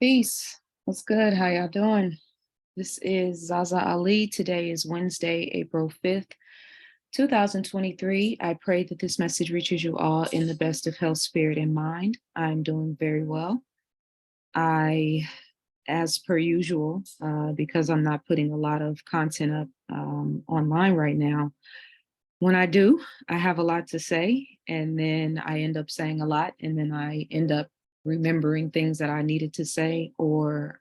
Peace. What's good? How y'all doing? This is ZaZa Ali. Today is Wednesday, April 5th, 2023. I pray that this message reaches you all in the best of health, spirit, and mind. I'm doing very well. I, as per usual, because I'm not putting a lot of content up online right now, when I do, I have a lot to say, and then I end up saying a lot, and then I end up remembering things that I needed to say or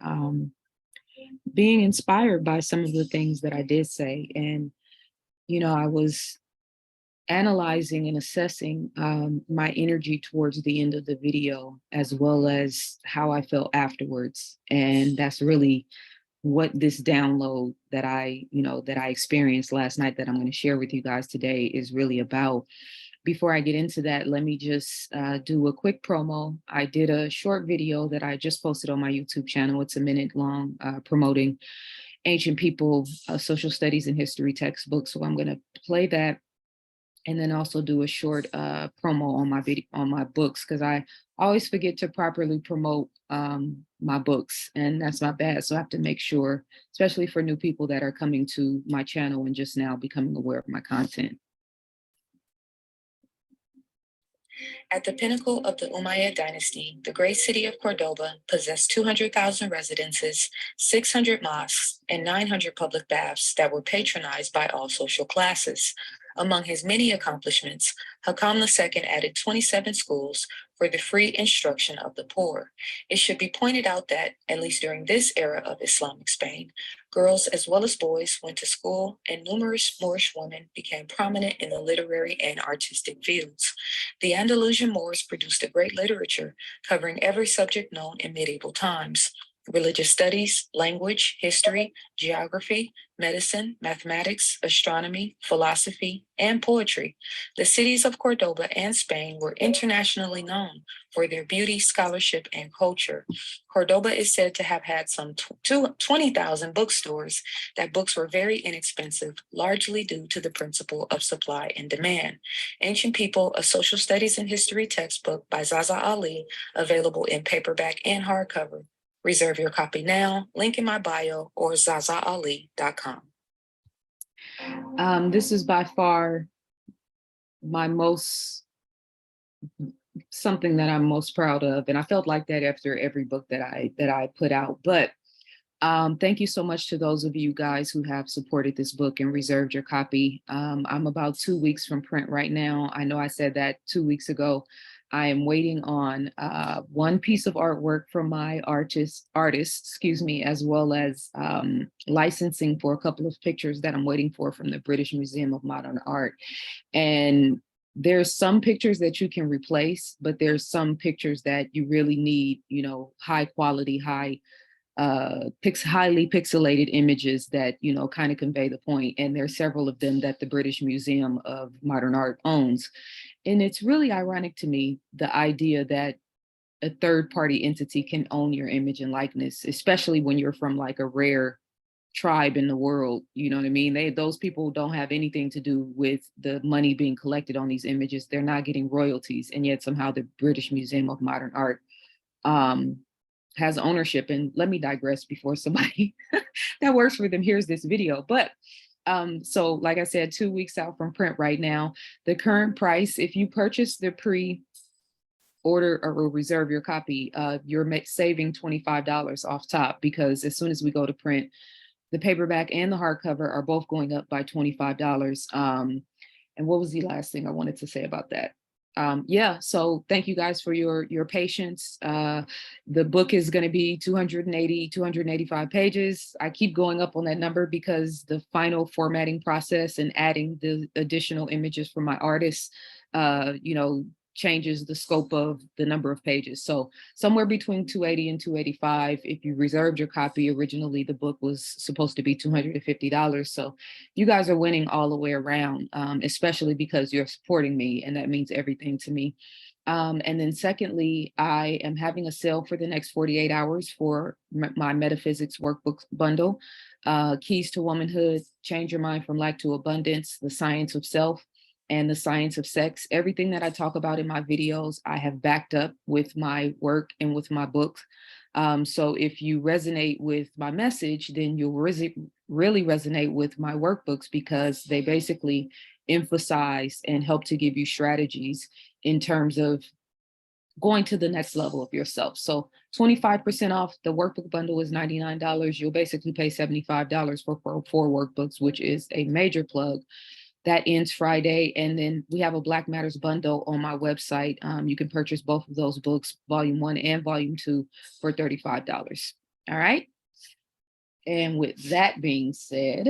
being inspired by some of the things that I did say. And, I was analyzing and assessing my energy towards the end of the video, as well as how I felt afterwards. And that's really what this download that I experienced last night that I'm going to share with you guys today is really about. Before I get into that, let me just do a quick promo. I did a short video that I just posted on my YouTube channel. It's a minute long, promoting ancient people, social studies and history textbooks. So I'm going to play that and then also do a short promo on my video, on my books, because I always forget to properly promote my books, and that's my bad. So I have to make sure, especially for new people that are coming to my channel and just now becoming aware of my content. At the pinnacle of the Umayyad dynasty, the great city of Cordoba possessed 200,000 residences, 600 mosques, and 900 public baths that were patronized by all social classes. Among his many accomplishments, Hakam II added 27 schools for the free instruction of the poor. It should be pointed out that, at least during this era of Islamic Spain, girls as well as boys went to school, and numerous Moorish women became prominent in the literary and artistic fields. The Andalusian Moors produced a great literature covering every subject known in medieval times: religious studies, language, history, geography, medicine, mathematics, astronomy, philosophy, and poetry. The cities of Cordoba and Spain were internationally known for their beauty, scholarship, and culture. Cordoba is said to have had some 20,000 bookstores, that books were very inexpensive, largely due to the principle of supply and demand. Ancient People, a social studies and history textbook by ZaZa Ali, available in paperback and hardcover. Reserve your copy now, link in my bio or zazaali.com. This is by far my something that I'm most proud of. And I felt like that after every book that I put out. But thank you so much to those of you guys who have supported this book and reserved your copy. I'm about 2 weeks from print right now. I know I said that 2 weeks ago. I am waiting on one piece of artwork from my artist, as well as licensing for a couple of pictures that I'm waiting for from the British Museum of Modern Art. And there's some pictures that you can replace, but there's some pictures that you really need, high quality, highly pixelated images that, kind of convey the point. And there's several of them that the British Museum of Modern Art owns. And it's really ironic to me, the idea that a third party entity can own your image and likeness, especially when you're from like a rare tribe in the world. You know what I mean? Those people don't have anything to do with the money being collected on these images. They're not getting royalties. And yet somehow the British Museum of Modern Art has ownership. And let me digress before somebody that works for them hears this video. But so like I said, 2 weeks out from print right now. The current price, if you purchase the pre-order or reserve your copy, you're saving $25 off top, because as soon as we go to print, the paperback and the hardcover are both going up by $25. And what was the last thing I wanted to say about that? So thank you guys for your patience. The book is going to be 285 pages. I keep going up on that number because the final formatting process and adding the additional images from my artists, changes the scope of the number of pages. So somewhere between 280 and 285. If you reserved your copy, originally the book was supposed to be $250. So you guys are winning all the way around, especially because you're supporting me, and that means everything to me. And then secondly, I am having a sale for the next 48 hours for my metaphysics workbook bundle, Keys to Womanhood, Change Your Mind from Lack to Abundance, The Science of Self, and The Science of Sex. Everything that I talk about in my videos, I have backed up with my work and with my books. So if you resonate with my message, then you'll really resonate with my workbooks, because they basically emphasize and help to give you strategies in terms of going to the next level of yourself. So 25% off the workbook bundle is $99. You'll basically pay $75 for four workbooks, which is a major plug. That ends Friday. And then we have a Black Matters bundle on my website. You can purchase both of those books, volume 1 and volume 2, for $35. All right. And with that being said,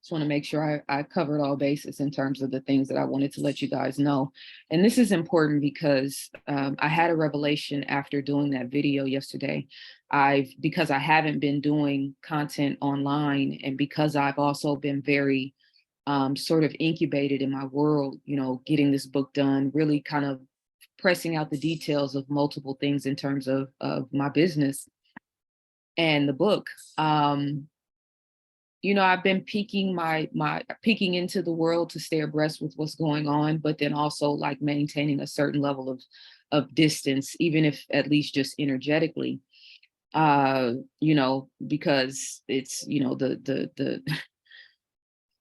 just want to make sure I covered all bases in terms of the things that I wanted to let you guys know. And this is important because I had a revelation after doing that video yesterday. Because I haven't been doing content online, and because I've also been very sort of incubated in my world, getting this book done, really kind of pressing out the details of multiple things in terms of my business and the book. I've been peeking into the world to stay abreast with what's going on, but then also like maintaining a certain level of distance, even if at least just energetically, because it's, the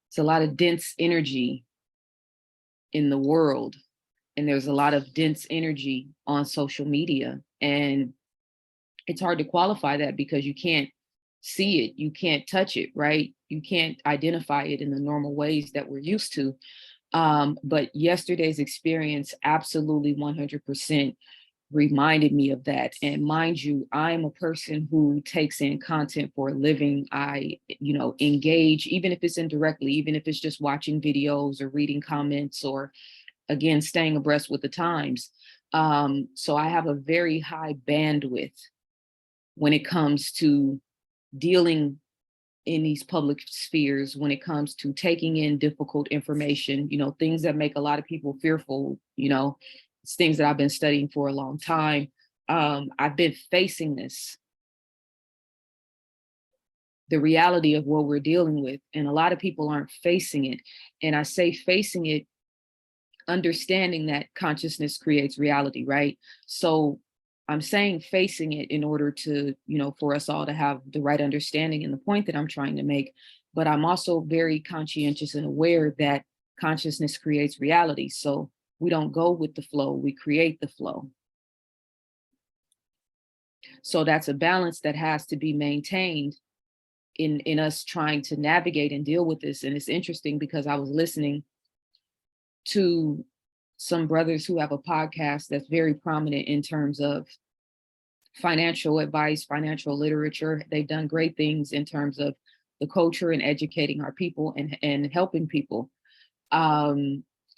it's a lot of dense energy in the world, and there's a lot of dense energy on social media, and it's hard to qualify that because you can't see it, you can't touch it, right? You can't identify it in the normal ways that we're used to. But yesterday's experience absolutely 100% reminded me of that. And mind you, I'm a person who takes in content for a living. I, engage, even if it's indirectly, even if it's just watching videos or reading comments, or again, staying abreast with the times. So I have a very high bandwidth when it comes to dealing in these public spheres, when it comes to taking in difficult information, things that make a lot of people fearful, it's things that I've been studying for a long time. I've been facing this, the reality of what we're dealing with, and a lot of people aren't facing it. And I say facing it, understanding that consciousness creates reality, right? So I'm saying facing it in order to, for us all to have the right understanding and the point that I'm trying to make. But I'm also very conscientious and aware that consciousness creates reality. So we don't go with the flow, we create the flow. So that's a balance that has to be maintained in us trying to navigate and deal with this. And it's interesting because I was listening to some brothers who have a podcast that's very prominent in terms of financial advice, financial literature. They've done great things in terms of the culture and educating our people and helping people.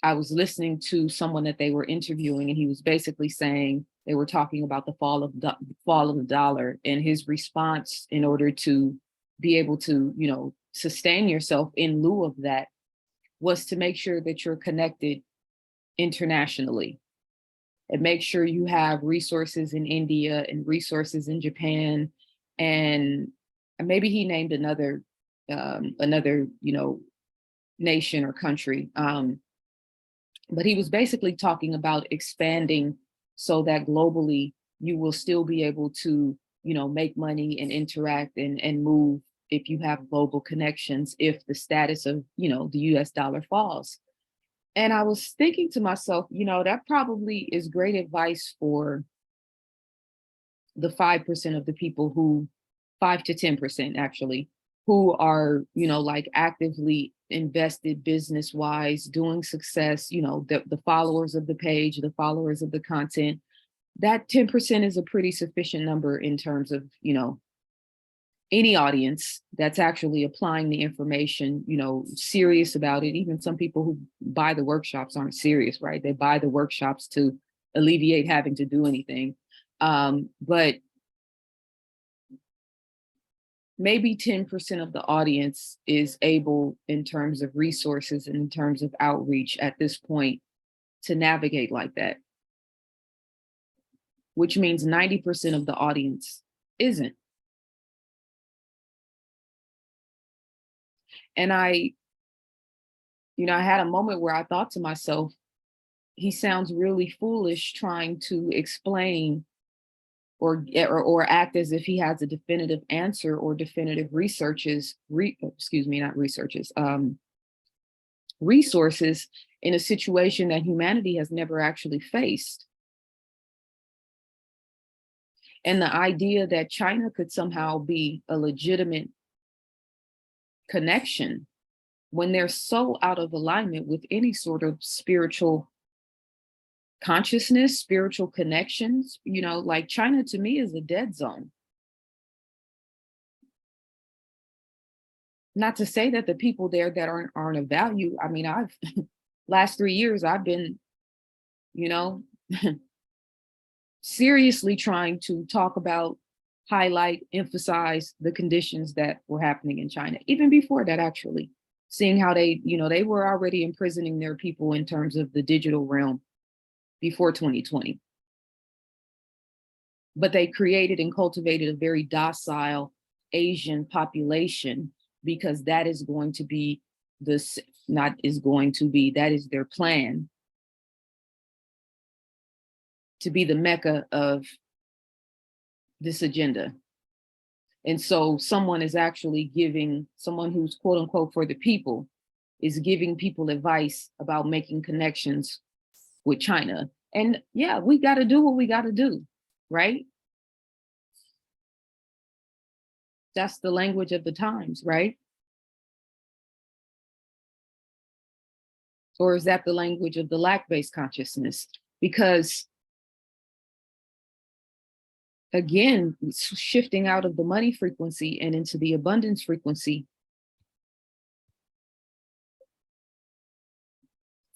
I was listening to someone that they were interviewing, and he was basically saying, they were talking about the fall of the dollar, and his response in order to be able to, sustain yourself in lieu of that, was to make sure that you're connected internationally, and make sure you have resources in India and resources in Japan. And maybe he named another, nation or country. But he was basically talking about expanding so that globally you will still be able to, make money and interact and move if you have global connections, if the status of, the US dollar falls. And I was thinking to myself, that probably is great advice for the 5% of the people who, 5 to 10% actually, who are, like actively invested business wise, doing success, the followers of the page, the followers of the content. That 10% is a pretty sufficient number in terms of, any audience that's actually applying the information, serious about it. Even some people who buy the workshops aren't serious, right? They buy the workshops to alleviate having to do anything. But maybe 10% of the audience is able, in terms of resources and in terms of outreach at this point, to navigate like that, which means 90% of the audience isn't. And I had a moment where I thought to myself, he sounds really foolish trying to explain or act as if he has a definitive answer or definitive not researches, resources in a situation that humanity has never actually faced. And the idea that China could somehow be a legitimate connection when they're so out of alignment with any sort of spiritual consciousness, spiritual connections, like China to me is a dead zone. Not to say that the people there that aren't of value. I mean, I've last 3 years, I've been, you know, seriously trying to talk about, highlight, emphasize the conditions that were happening in China, even before that, actually, seeing how they were already imprisoning their people in terms of the digital realm before 2020. But they created and cultivated a very docile Asian population because that is going to be that is their plan to be the mecca of this agenda. And so someone who's quote unquote for the people is giving people advice about making connections with China. And yeah, we got to do what we got to do, right? That's the language of the times, right? Or is that the language of the lack-based consciousness? Because again, shifting out of the money frequency and into the abundance frequency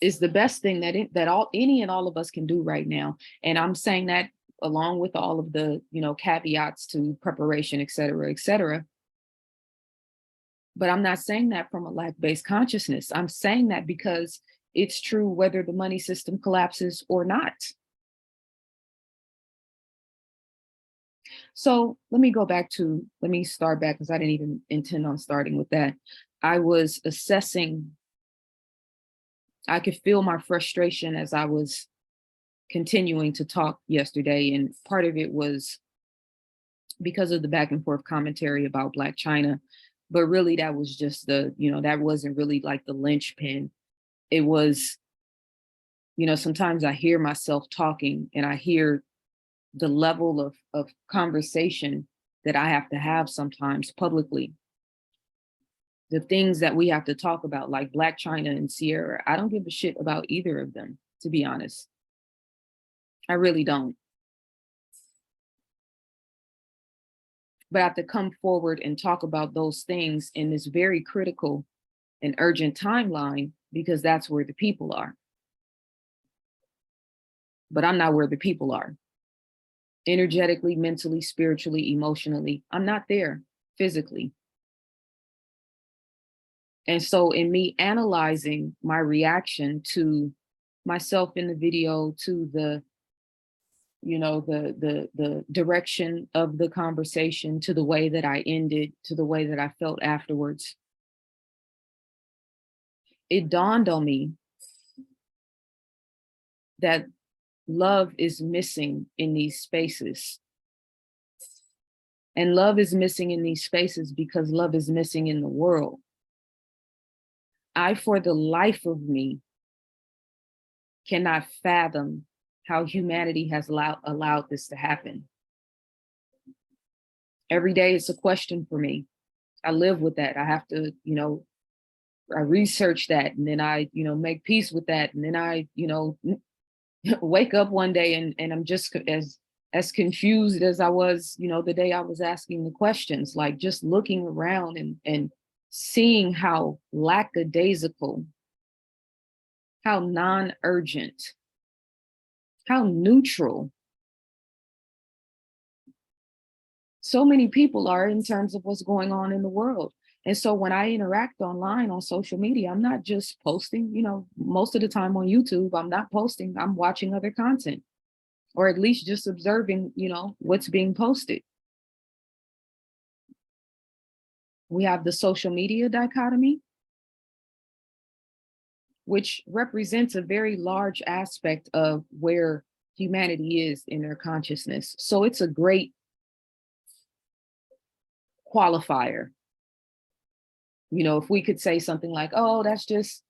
is the best thing that any and all of us can do right now. And I'm saying that along with all of the, caveats to preparation, et cetera, et cetera. But I'm not saying that from a lack-based consciousness. I'm saying that because it's true whether the money system collapses or not. So let me start back because I didn't even intend on starting with that. I was assessing, I could feel my frustration as I was continuing to talk yesterday. And part of it was because of the back and forth commentary about Black China. But really that was just that wasn't really like the linchpin. It was, sometimes I hear myself talking and I hear the level of conversation that I have to have sometimes publicly. The things that we have to talk about, like Black China and Sierra, I don't give a shit about either of them, to be honest. I really don't. But I have to come forward and talk about those things in this very critical and urgent timeline because that's where the people are. But I'm not where the people are. Energetically, mentally, spiritually, emotionally, I'm not there physically. And so in me analyzing my reaction to myself in the video, to the direction of the conversation, to the way that I ended, to the way that I felt afterwards, it dawned on me that love is missing in these spaces. And love is missing in these spaces because love is missing in the world. I, for the life of me, cannot fathom how humanity has allowed this to happen. Every day it's a question for me. I live with that. I have to, I research that and then I, make peace with that. And then I, wake up one day and I'm just as confused as I was, the day I was asking the questions, like just looking around and seeing how lackadaisical, how non-urgent, how neutral so many people are in terms of what's going on in the world. And so when I interact online on social media, I'm not just posting, most of the time on YouTube, I'm not posting, I'm watching other content, or at least just observing, what's being posted. We have the social media dichotomy. which represents a very large aspect of where humanity is in their consciousness. So it's a great qualifier. You know, if we could say something like, oh, that's just,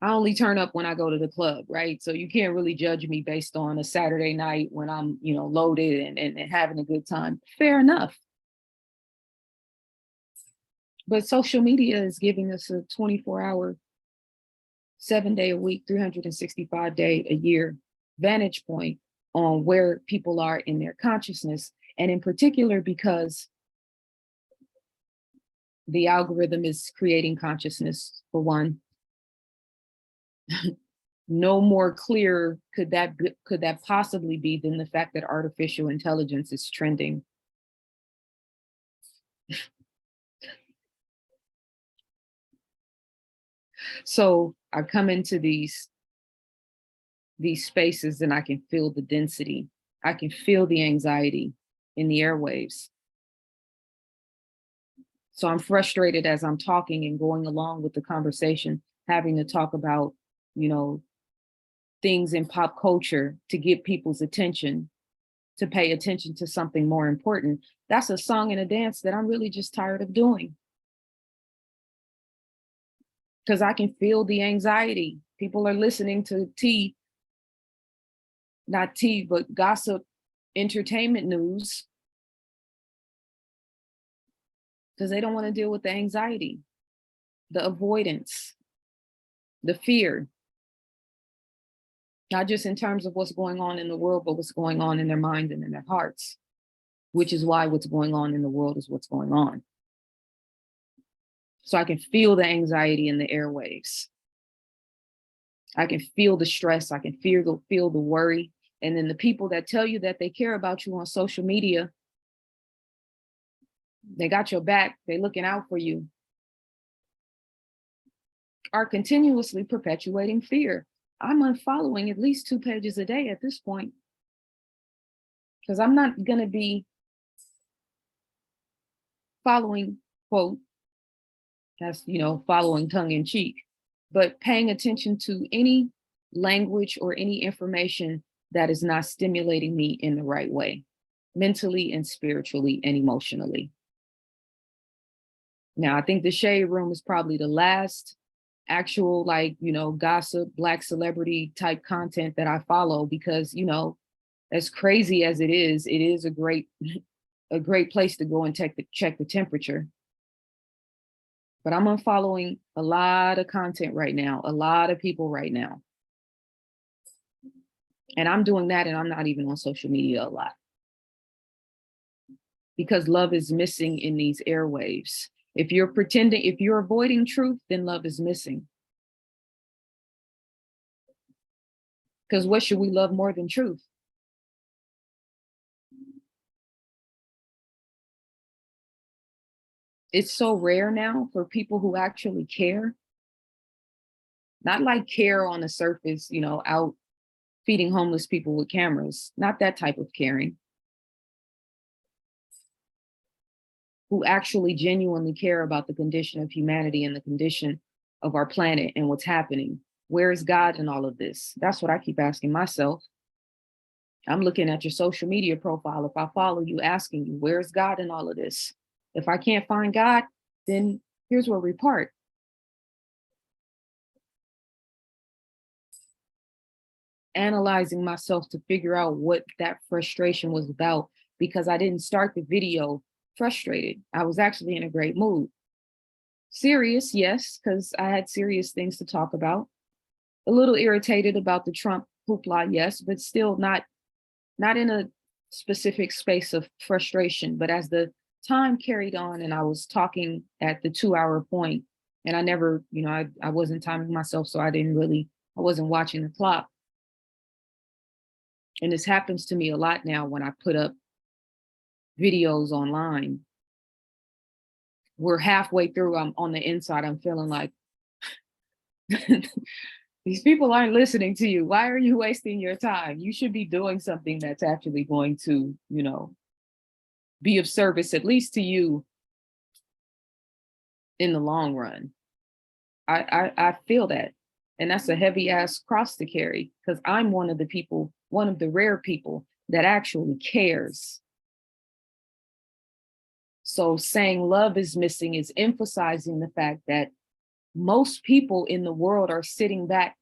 I only turn up when I go to the club, right? So you can't really judge me based on a Saturday night when I'm, loaded and having a good time. Fair enough. But social media is giving us a 24-hour, 7-day a week, 365-day a year vantage point on where people are in their consciousness. And in particular, because the algorithm is creating consciousness, for one. No more clear could that possibly be than the fact that artificial intelligence is trending. So I come into these spaces and I can feel the density. I can feel the anxiety in the airwaves. So I'm frustrated as I'm talking and going along with the conversation, having to talk about, things in pop culture to get people's attention, to pay attention to something more important. That's a song and a dance that I'm really just tired of doing. Because I can feel the anxiety. People are listening to not tea, but gossip, entertainment news, because they don't want to deal with the anxiety, the avoidance, the fear, not just in terms of what's going on in the world, but what's going on in their minds and in their hearts, which is why what's going on in the world is what's going on. So I can feel the anxiety in the airwaves. I can feel the stress. I can feel the worry. And then the people that tell you that they care about you on social media, they got your back, they're looking out for you, are continuously perpetuating fear. I'm unfollowing at least 2 pages a day at this point, because I'm not going to be following, quote, that's, following tongue in cheek, but paying attention to any language or any information that is not stimulating me in the right way, mentally and spiritually and emotionally. Now, I think the Shade Room is probably the last actual, gossip, Black celebrity type content that I follow, because, as crazy as it is a great place to go and check the temperature. But I'm unfollowing a lot of content right now, a lot of people right now. And I'm doing that, and I'm not even on social media a lot, because love is missing in these airwaves. If you're avoiding truth, then love is missing. Because what should we love more than truth? It's so rare now for people who actually care. Not like care on the surface, out feeding homeless people with cameras, not that type of caring. Who actually genuinely care about the condition of humanity and the condition of our planet and what's happening. Where is God in all of this? That's what I keep asking myself. I'm looking at your social media profile. If I follow you, asking you, where's God in all of this? If I can't find God, then here's where we part. Analyzing myself to figure out what that frustration was about, because I didn't start the video frustrated. I was actually in a great mood. Serious, yes, because I had serious things to talk about. A little irritated about the Trump hoopla, yes, but still not in a specific space of frustration. But as the time carried on and I was talking at the 2-hour point, and I never, I wasn't timing myself, so I wasn't watching the clock. And this happens to me a lot now when I put up videos online. We're halfway through, I'm on the inside, I'm feeling like, these people aren't listening to you. Why are you wasting your time? You should be doing something that's actually going to, be of service, at least to you in the long run. I feel that. And that's a heavy ass cross to carry because I'm one of the people, one of the rare people that actually cares. So saying love is missing is emphasizing the fact that most people in the world are sitting back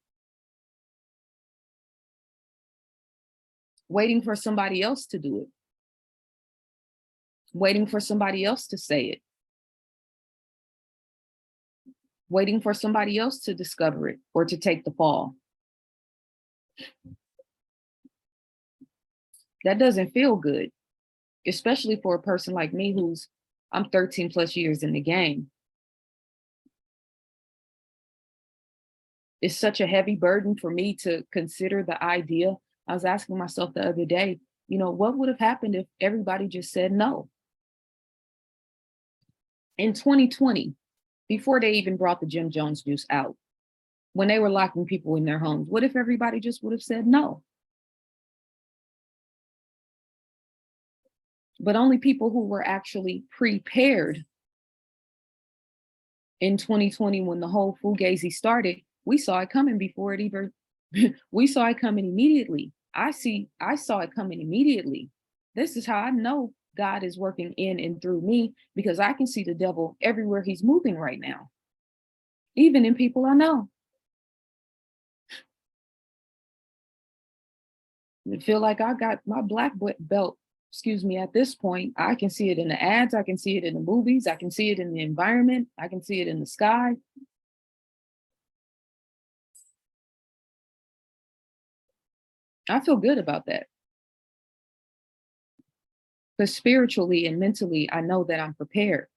waiting for somebody else to do it, waiting for somebody else to say it, waiting for somebody else to discover it or to take the fall. That doesn't feel good, especially for a person like me I'm 13 plus years in the game. It's such a heavy burden for me to consider the idea. I was asking myself the other day, what would have happened if everybody just said no? In 2020, before they even brought the Jim Jones juice out, when they were locking people in their homes, what if everybody just would have said no? But only people who were actually prepared in 2020, when the whole fugazi started, we saw it coming before it even, we saw it coming immediately. I saw it coming immediately. This is how I know God is working in and through me, because I can see the devil everywhere he's moving right now, even in people I know. I feel like I got my black belt, at this point. I can see it in the ads. I can see it in the movies. I can see it in the environment. I can see it in the sky. I feel good about that. Because spiritually and mentally, I know that I'm prepared.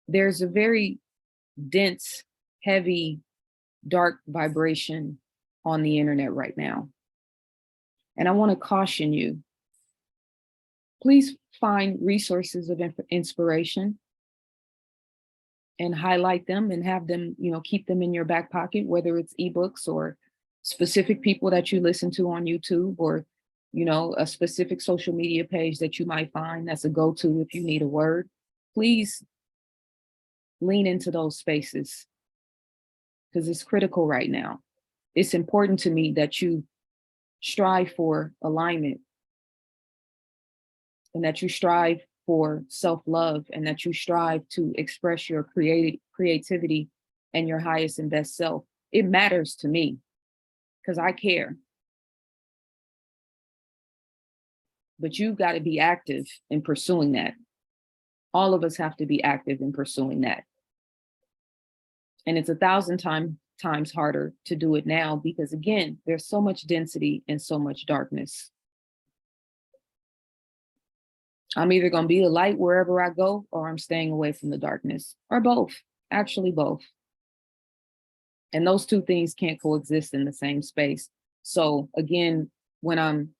There's a very dense, heavy, dark vibration on the internet right now. And I want to caution you, please find resources of inspiration and highlight them and have them, keep them in your back pocket, whether it's ebooks or specific people that you listen to on YouTube, or, a specific social media page that you might find that's a go-to if you need a word. Please lean into those spaces because it's critical right now. It's important to me that you strive for alignment and that you strive for self-love and that you strive to express your creativity and your highest and best self. It matters to me because I care. But you've got to be active in pursuing that. All of us have to be active in pursuing that. And it's 1,000 times harder to do it now because, again, there's so much density and so much darkness. I'm either going to be a light wherever I go, or I'm staying away from the darkness, or both, actually both. And those two things can't coexist in the same space. So again, when I'm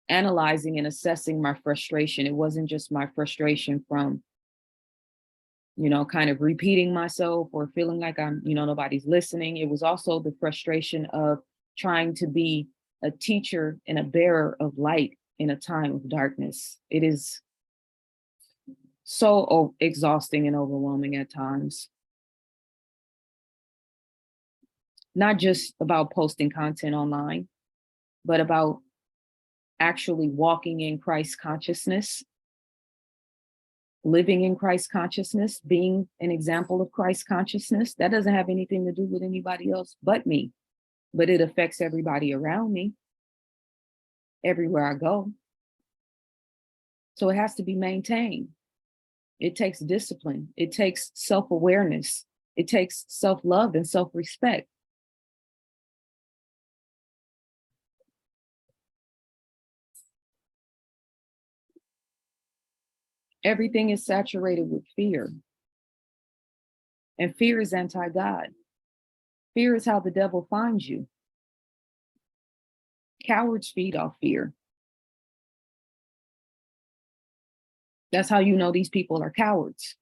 analyzing and assessing my frustration, it wasn't just my frustration from, kind of repeating myself or feeling like I'm, nobody's listening. It was also the frustration of trying to be a teacher and a bearer of light in a time of darkness. It is so exhausting and overwhelming at times. Not just about posting content online, but about actually walking in Christ consciousness, living in Christ consciousness, being an example of Christ consciousness. That doesn't have anything to do with anybody else but me, but it affects everybody around me, everywhere I go. So it has to be maintained. It takes discipline. It takes self-awareness. It takes self-love and self-respect. Everything is saturated with fear. And fear is anti-God. Fear is how the devil finds you. Cowards feed off fear. That's how you know these people are cowards.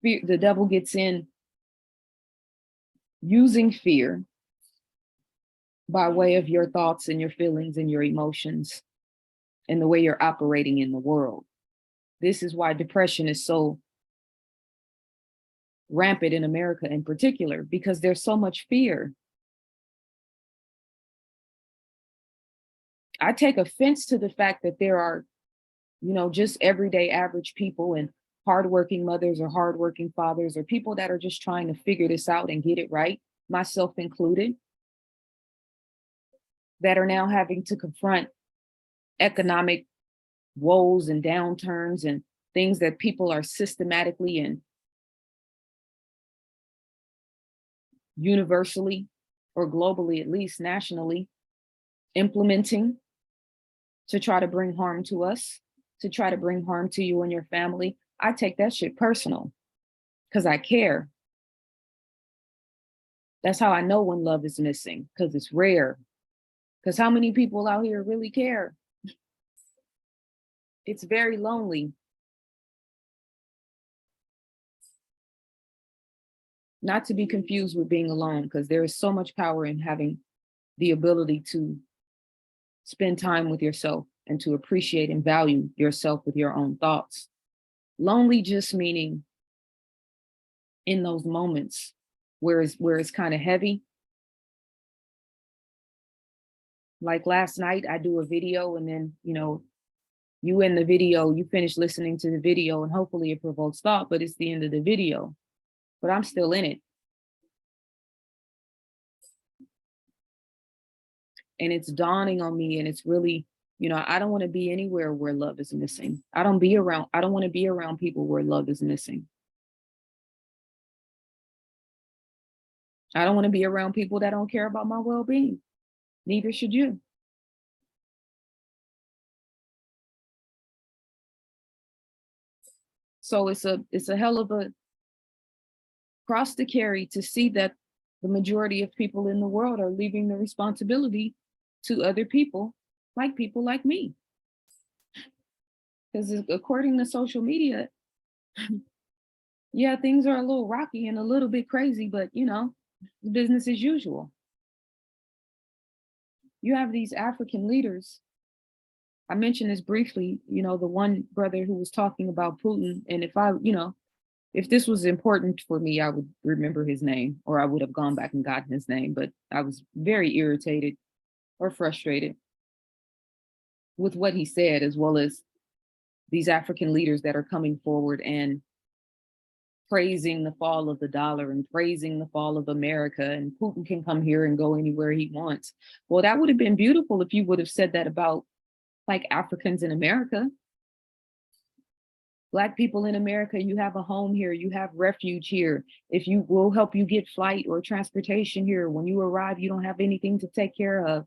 Fear, the devil gets in using fear by way of your thoughts and your feelings and your emotions and the way you're operating in the world. This is why depression is so rampant in America in particular, because there's so much fear. I take offense to the fact that there are, just everyday average people and hardworking mothers or hardworking fathers or people that are just trying to figure this out and get it right, myself included, that are now having to confront economic woes and downturns and things that people are systematically and universally or globally, at least nationally, implementing to try to bring harm to us, to try to bring harm to you and your family. I take that shit personal because I care. That's how I know when love is missing, because it's rare. Because how many people out here really care? It's very lonely. Not to be confused with being alone, because there is so much power in having the ability to spend time with yourself and to appreciate and value yourself with your own thoughts. Lonely just meaning in those moments where it's kind of heavy. Like last night, I do a video and then, you in the video, you finish listening to the video and hopefully it provokes thought, but it's the end of the video. But I'm still in it. And it's dawning on me, and it's really, I don't want to be anywhere where love is missing. I don't want to be around people where love is missing. I don't want to be around people that don't care about my well-being. Neither should you. So it's a hell of a cross to carry to see that the majority of people in the world are leaving the responsibility to other people like me. Because according to social media, yeah, things are a little rocky and a little bit crazy, but business as usual. You have these African leaders. I mentioned this briefly, the one brother who was talking about Putin. And if this was important for me, I would remember his name, or I would have gone back and gotten his name. But I was very irritated or frustrated with what he said, as well as these African leaders that are coming forward and praising the fall of the dollar and praising the fall of America, and Putin can come here and go anywhere he wants. Well, that would have been beautiful if you would have said that about like Africans in America. Black people in America, you have a home here, you have refuge here. If you will help you get flight or transportation here, when you arrive, you don't have anything to take care of.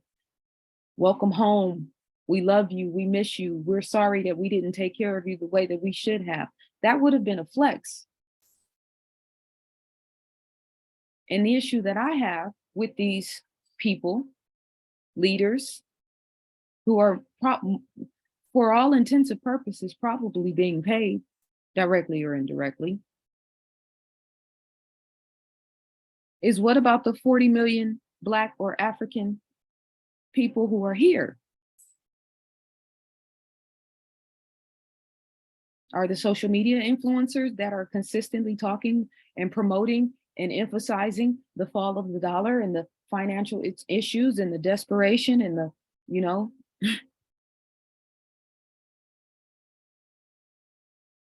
Welcome home. We love you. We miss you. We're sorry that we didn't take care of you the way that we should have. That would have been a flex. And the issue that I have with these people, leaders, who are, for all intents and purposes, probably being paid directly or indirectly, is what about the 40 million Black or African people who are here? Are the social media influencers that are consistently talking and promoting and emphasizing the fall of the dollar and the financial issues and the desperation and the,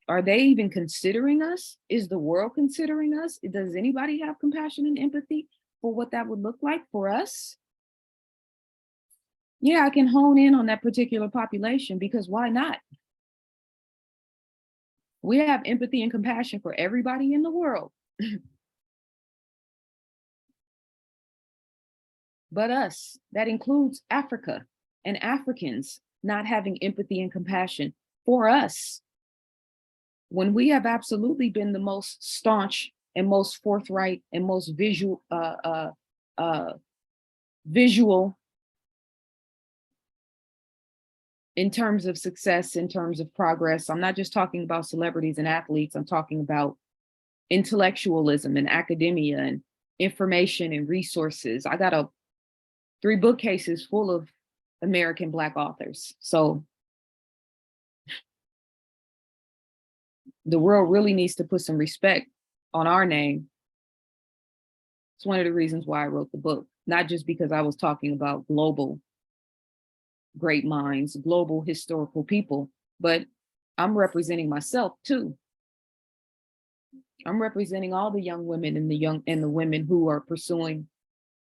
are they even considering us? Is the world considering us? Does anybody have compassion and empathy for what that would look like for us? Yeah, I can hone in on that particular population, because why not? We have empathy and compassion for everybody in the world. But us, that includes Africa and Africans not having empathy and compassion for us, when we have absolutely been the most staunch and most forthright and most visual in terms of success, in terms of progress. I'm not just talking about celebrities and athletes. I'm talking about intellectualism and academia and information and resources. I got 3 bookcases full of American Black authors. So The world really needs to put some respect on our name. It's one of the reasons why I wrote the book, not just because I was talking about global great minds, global historical people, but I'm representing myself too. I'm representing all the young women and the women who are pursuing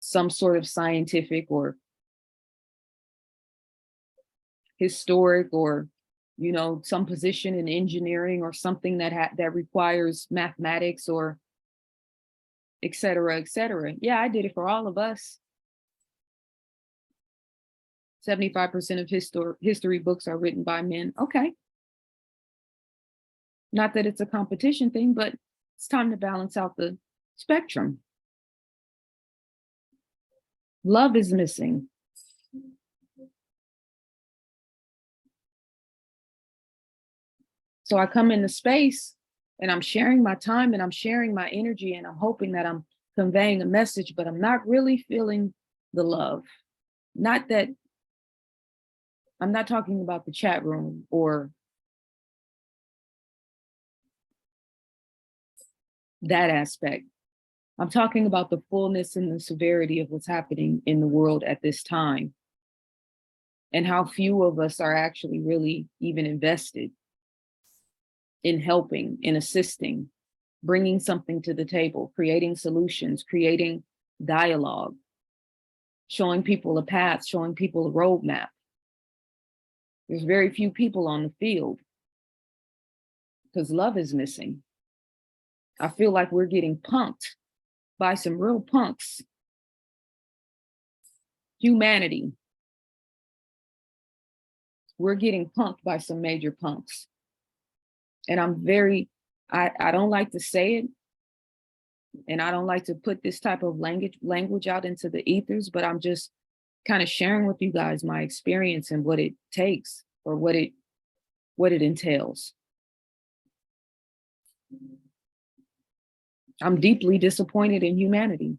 some sort of scientific or historic or some position in engineering or something that requires mathematics or et cetera, et cetera. Yeah, I did it for all of us. 75% of history books are written by men. Okay. Not that it's a competition thing, but it's time to balance out the spectrum. Love is missing. So I come into space and I'm sharing my time and I'm sharing my energy and I'm hoping that I'm conveying a message, but I'm not really feeling the love. Not that I'm not talking about the chat room or that aspect. I'm talking about the fullness and the severity of what's happening in the world at this time and how few of us are actually really even invested in helping, in assisting, bringing something to the table, creating solutions, creating dialogue, showing people a path, showing people a roadmap. There's very few people on the field because love is missing. I feel like we're getting punked by some real punks. Humanity. We're getting punked by some major punks. And I don't like to say it, and I don't like to put this type of language out into the ethers, but I'm just kind of sharing with you guys my experience and what it takes or what it entails. I'm deeply disappointed in humanity.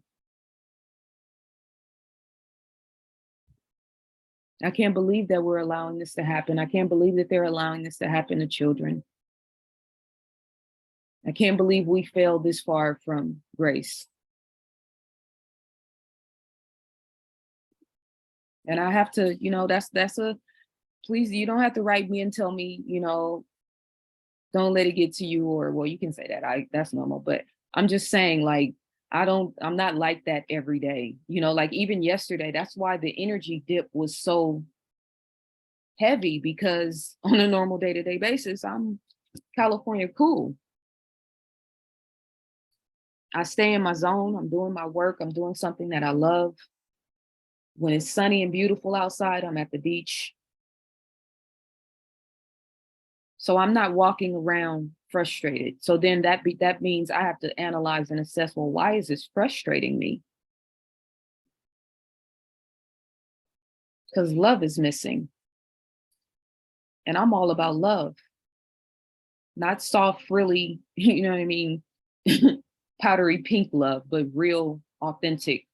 I can't believe that we're allowing this to happen. I can't believe that they're allowing this to happen to children. I can't believe we fell this far from grace. And I have to, please, you don't have to write me and tell me, don't let it get to you, or, well, you can say that, that's normal, but I'm just saying, like, I'm not like that every day, like even yesterday, that's why the energy dip was so heavy, because on a normal day-to-day basis, I'm California cool. I stay in my zone. I'm doing my work. I'm doing something that I love. When it's sunny and beautiful outside, I'm at the beach. So I'm not walking around frustrated. So then that means I have to analyze and assess, well, why is this frustrating me? Because love is missing. And I'm all about love. Not soft, frilly, you know what I mean? Powdery pink love, but real, authentic.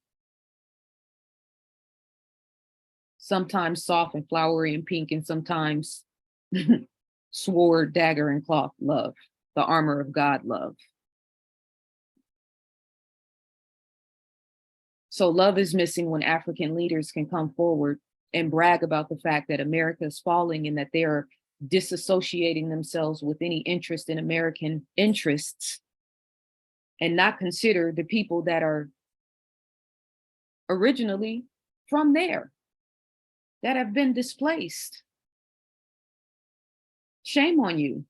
Sometimes soft and flowery and pink, and sometimes sword, dagger, and cloth love, the armor of God love. So love is missing when African leaders can come forward and brag about the fact that America is falling and that they're disassociating themselves with any interest in American interests and not consider the people that are originally from there, that have been displaced. Shame on you.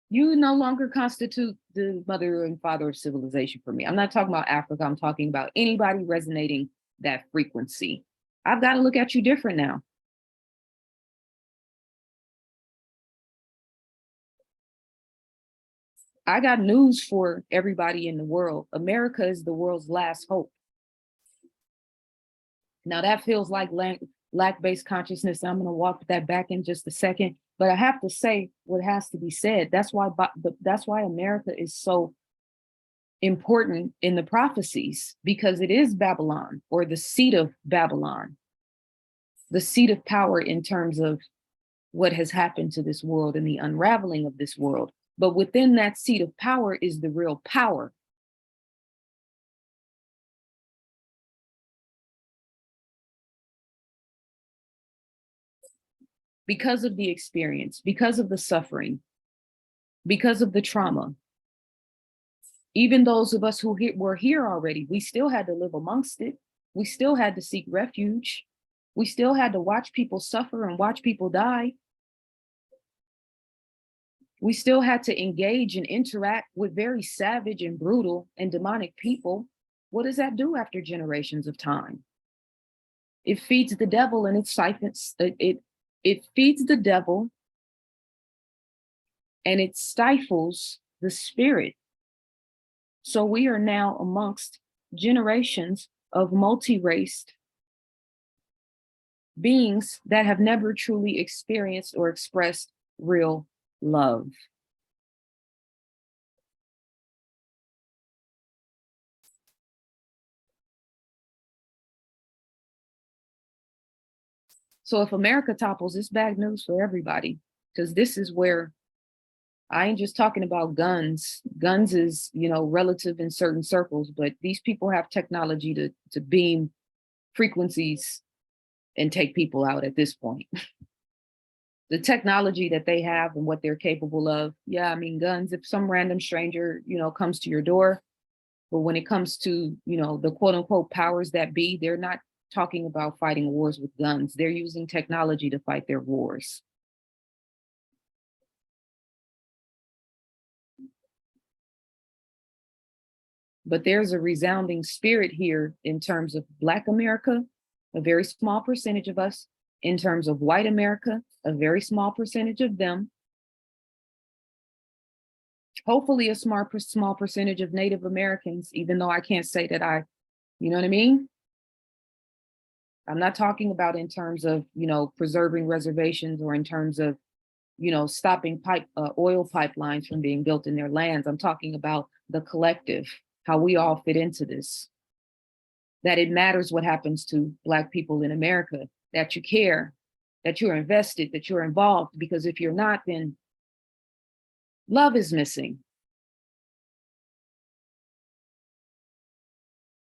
You no longer constitute the mother and father of civilization for me. I'm not talking about Africa. I'm talking about anybody resonating that frequency. I've got to look at you different now. I got news for everybody in the world. America is the world's last hope. Now that feels like lack-based consciousness. I'm going to walk that back in just a second, but I have to say what has to be said. That's why America is so important in the prophecies, because it is Babylon, or the seat of Babylon, the seat of power in terms of what has happened to this world and the unraveling of this world. But within that seat of power is the real power. Because of the experience, because of the suffering, because of the trauma. Even those of us who were here already, we still had to live amongst it. We still had to seek refuge. We still had to watch people suffer and watch people die. We still had to engage and interact with very savage and brutal and demonic people. What does that do after generations of time? It feeds the devil and it siphons it feeds the devil and it stifles the spirit. So we are now amongst generations of multi-raced beings that have never truly experienced or expressed real love. So if America topples, it's bad news for everybody, because this is where I ain't just talking about guns. Guns is, relative in certain circles, but these people have technology to beam frequencies and take people out at this point. The technology that they have and what they're capable of. Yeah, I mean, guns, if some random stranger, comes to your door, but when it comes to, the quote unquote powers that be, they're not talking about fighting wars with guns. They're using technology to fight their wars. But there's a resounding spirit here in terms of Black America, a very small percentage of us, in terms of white America, a very small percentage of them. Hopefully a small percentage of Native Americans, even though I can't say that you know what I mean? I'm not talking about in terms of, preserving reservations or in terms of, stopping oil pipelines from being built in their lands. I'm talking about the collective, how we all fit into this, that it matters what happens to Black people in America, that you care, that you're invested, that you're involved, because if you're not, then love is missing.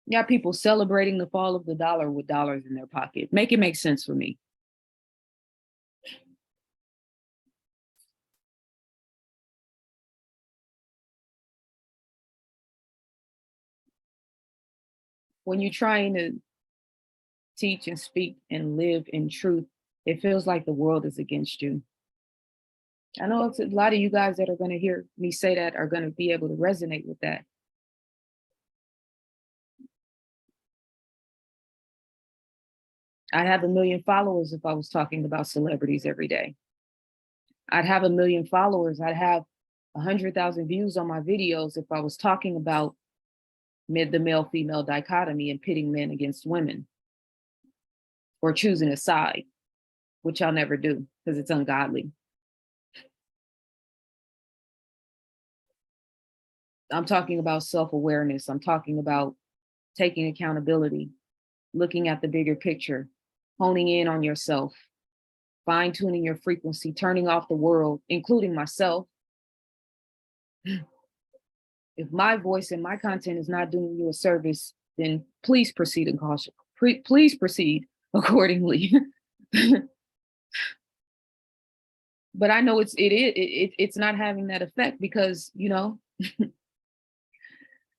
You got people celebrating the fall of the dollar with dollars in their pocket. Make it make sense for me. When you're trying to teach and speak and live in truth, it feels like the world is against you. I know it's a lot of you guys that are going to hear me say that are going to be able to resonate with that. I'd have 1 million followers if I was talking about celebrities every day. I'd have 1 million followers. I'd have 100,000 views on my videos if I was talking about the male female dichotomy and pitting men against women or choosing a side, which I'll never do because it's ungodly. I'm talking about self-awareness. I'm talking about taking accountability, looking at the bigger picture, honing in on yourself, fine-tuning your frequency, turning off the world, including myself. If my voice and my content is not doing you a service, then please proceed in caution. Please proceed accordingly. But I know it's not having that effect because,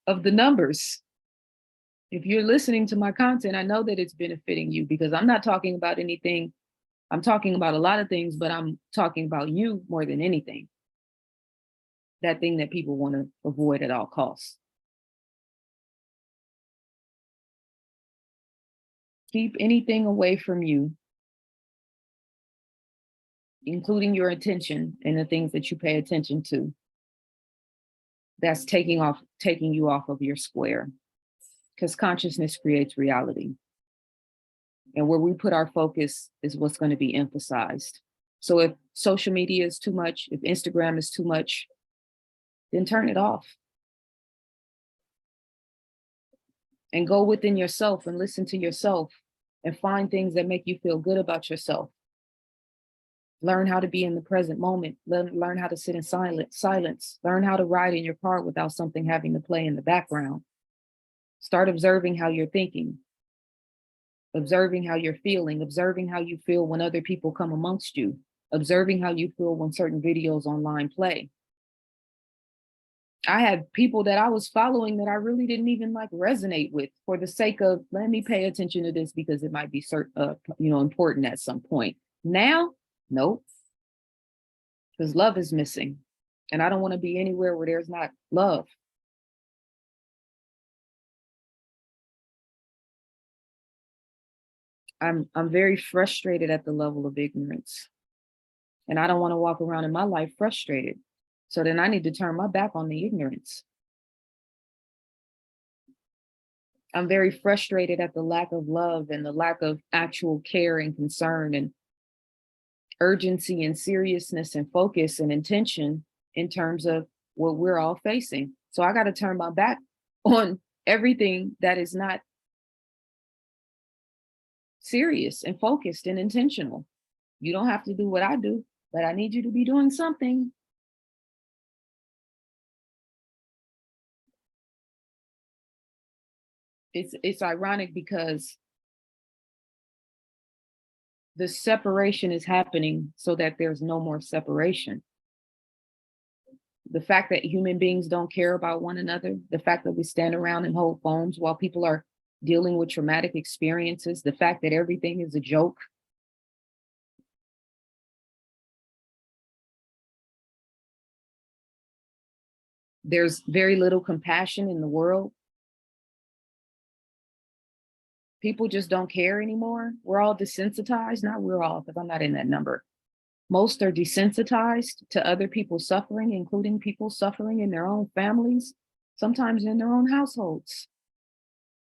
of the numbers. If you're listening to my content, I know that it's benefiting you because I'm not talking about anything. I'm talking about a lot of things, but I'm talking about you more than anything. That thing that people want to avoid at all costs. Keep anything away from you, including your attention and the things that you pay attention to. That's taking you off of your square. Because consciousness creates reality. And where we put our focus is what's going to be emphasized. So if social media is too much, if Instagram is too much, then turn it off. And go within yourself and listen to yourself and find things that make you feel good about yourself. Learn how to be in the present moment. Learn how to sit in silence. Learn how to ride in your car without something having to play in the background. Start observing how you're thinking, observing how you're feeling, observing how you feel when other people come amongst you, observing how you feel when certain videos online play. I had people that I was following that I really didn't even like resonate with for the sake of, let me pay attention to this because it might be important at some point. Now, nope, because love is missing. And I don't want to be anywhere where there's not love. I'm very frustrated at the level of ignorance. And I don't want to walk around in my life frustrated. So then I need to turn my back on the ignorance. I'm very frustrated at the lack of love and the lack of actual care and concern and urgency and seriousness and focus and intention in terms of what we're all facing. So I got to turn my back on everything that is not serious and focused and intentional. You don't have to do what I do, but I need you to be doing something. It's ironic because the separation is happening so that there's no more separation. The fact that human beings don't care about one another, the fact that we stand around and hold phones while people are dealing with traumatic experiences, the fact that everything is a joke. There's very little compassion in the world. People just don't care anymore. We're all desensitized. Not we're all, because I'm not in that number. Most are desensitized to other people's suffering, including people suffering in their own families, sometimes in their own households.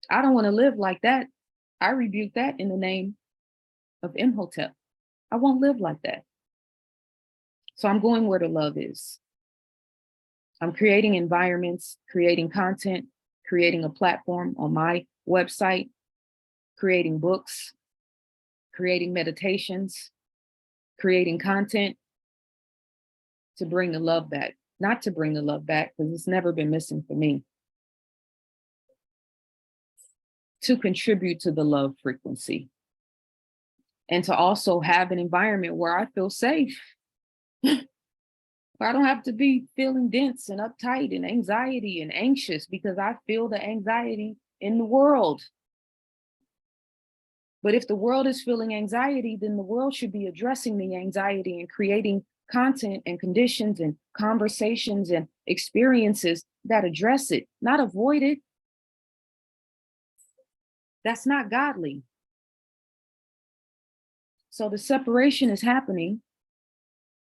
I don't want to live like that. I rebuke that in the name of Imhotep. I won't live like that. So I'm going where the love is. I'm creating environments, creating content, creating a platform on my website, creating books, creating meditations, creating content to bring the love back. Not to bring the love back, because it's never been missing for me. To contribute to the love frequency. And to also have an environment where I feel safe. I don't have to be feeling dense and uptight and anxiety and anxious because I feel the anxiety in the world. But if the world is feeling anxiety, then the world should be addressing the anxiety and creating content and conditions and conversations and experiences that address it, not avoid it. That's not godly. So the separation is happening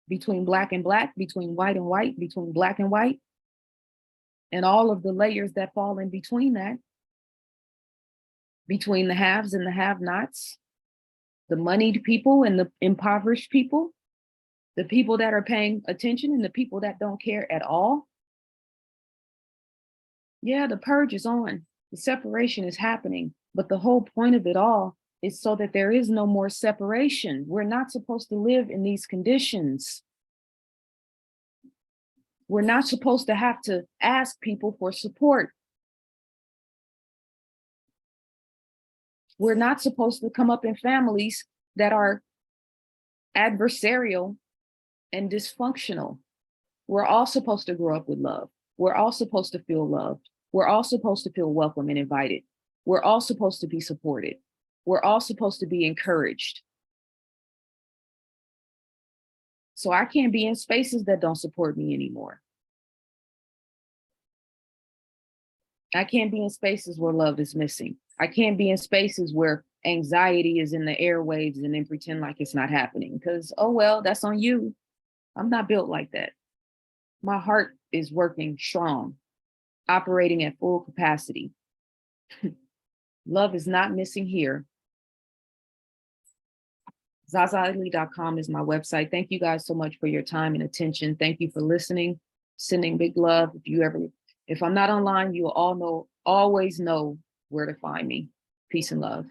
between black and black, between white and white, between black and white, and all of the layers that fall in between that, between the haves and the have-nots, the moneyed people and the impoverished people, the people that are paying attention and the people that don't care at all. Yeah, the purge is on. The separation is happening. But the whole point of it all is so that there is no more separation. We're not supposed to live in these conditions. We're not supposed to have to ask people for support. We're not supposed to come up in families that are adversarial and dysfunctional. We're all supposed to grow up with love. We're all supposed to feel loved. We're all supposed to feel welcome and invited. We're all supposed to be supported. We're all supposed to be encouraged. So I can't be in spaces that don't support me anymore. I can't be in spaces where love is missing. I can't be in spaces where anxiety is in the airwaves and then pretend like it's not happening because, oh, well, that's on you. I'm not built like that. My heart is working strong, operating at full capacity. Love is not missing here. ZaZaAli.com is my website. Thank you guys so much for your time and attention. Thank you for listening, sending big love. If I'm not online, you'll always know where to find me. Peace and love.